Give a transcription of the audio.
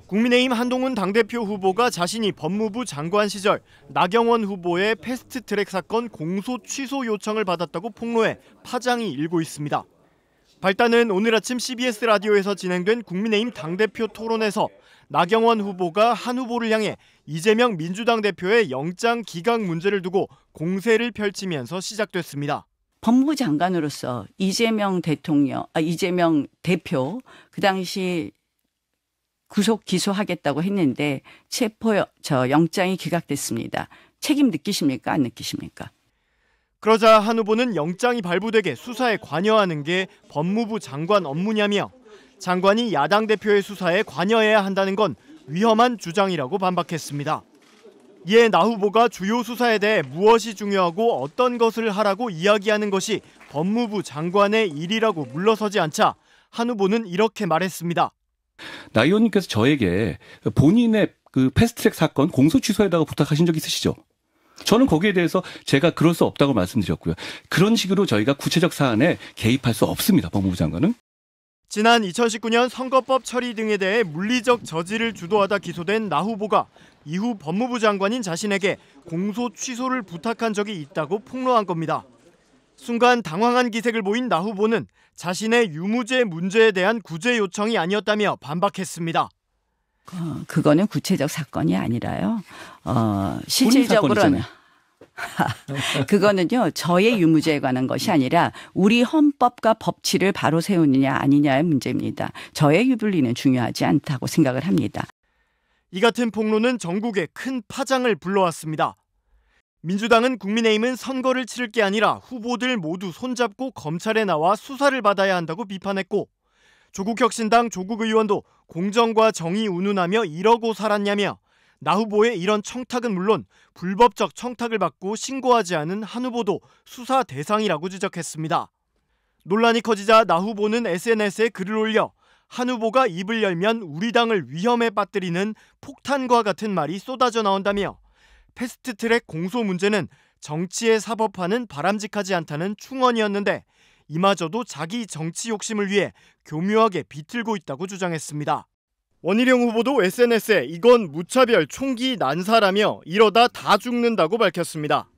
국민의힘 한동훈 당대표 후보가 자신이 법무부 장관 시절 나경원 후보의 패스트트랙 사건 공소 취소 요청을 받았다고 폭로해 파장이 일고 있습니다. 발단은 오늘 아침 CBS 라디오에서 진행된 국민의힘 당대표 토론에서 나경원 후보가 한 후보를 향해 이재명 민주당 대표의 영장 기각 문제를 두고 공세를 펼치면서 시작됐습니다. 법무부 장관으로서 이재명 대표 그 당시 구속 기소하겠다고 했는데 영장이 기각됐습니다. 책임 느끼십니까? 안 느끼십니까? 그러자 한 후보는 영장이 발부되게 수사에 관여하는 게 법무부 장관 업무냐며 장관이 야당 대표의 수사에 관여해야 한다는 건 위험한 주장이라고 반박했습니다. 이에 나 후보가 주요 수사에 대해 무엇이 중요하고 어떤 것을 하라고 이야기하는 것이 법무부 장관의 일이라고 물러서지 않자 한 후보는 이렇게 말했습니다. 나 의원님께서 저에게 본인의 그 패스트트랙 사건 공소 취소에다가 부탁하신 적 있으시죠? 저는 거기에 대해서 제가 그럴 수 없다고 말씀드렸고요. 그런 식으로 저희가 구체적 사안에 개입할 수 없습니다. 법무부 장관은. 지난 2019년 선거법 처리 등에 대해 물리적 저지를 주도하다 기소된 나 후보가 이후 법무부 장관인 자신에게 공소 취소를 부탁한 적이 있다고 폭로한 겁니다. 순간 당황한 기색을 보인 나 후보는 자신의 유무죄 문제에 대한 구제 요청이 아니었다며 반박했습니다. 그거는 구체적 사건이 아니라요. 실질적으로는 그거는요. 저의 유무죄에 관한 것이 아니라 우리 헌법과 법치를 바로 세우느냐 아니냐의 문제입니다. 저의 유불리는 중요하지 않다고 생각을 합니다. 이 같은 폭로는 전국에 큰 파장을 불러왔습니다. 민주당은 국민의힘은 선거를 치를 게 아니라 후보들 모두 손잡고 검찰에 나와 수사를 받아야 한다고 비판했고 조국혁신당 조국 의원도 공정과 정의 운운하며 이러고 살았냐며 나 후보의 이런 청탁은 물론 불법적 청탁을 받고 신고하지 않은 한 후보도 수사 대상이라고 지적했습니다. 논란이 커지자 나 후보는 SNS에 글을 올려 한 후보가 입을 열면 우리 당을 위험에 빠뜨리는 폭탄과 같은 말이 쏟아져 나온다며 패스트트랙 공소 문제는 정치의 사법화는 바람직하지 않다는 충언이었는데 이마저도 자기 정치 욕심을 위해 교묘하게 비틀고 있다고 주장했습니다. 원희룡 후보도 SNS에 이건 무차별 총기 난사라며 이러다 다 죽는다고 밝혔습니다.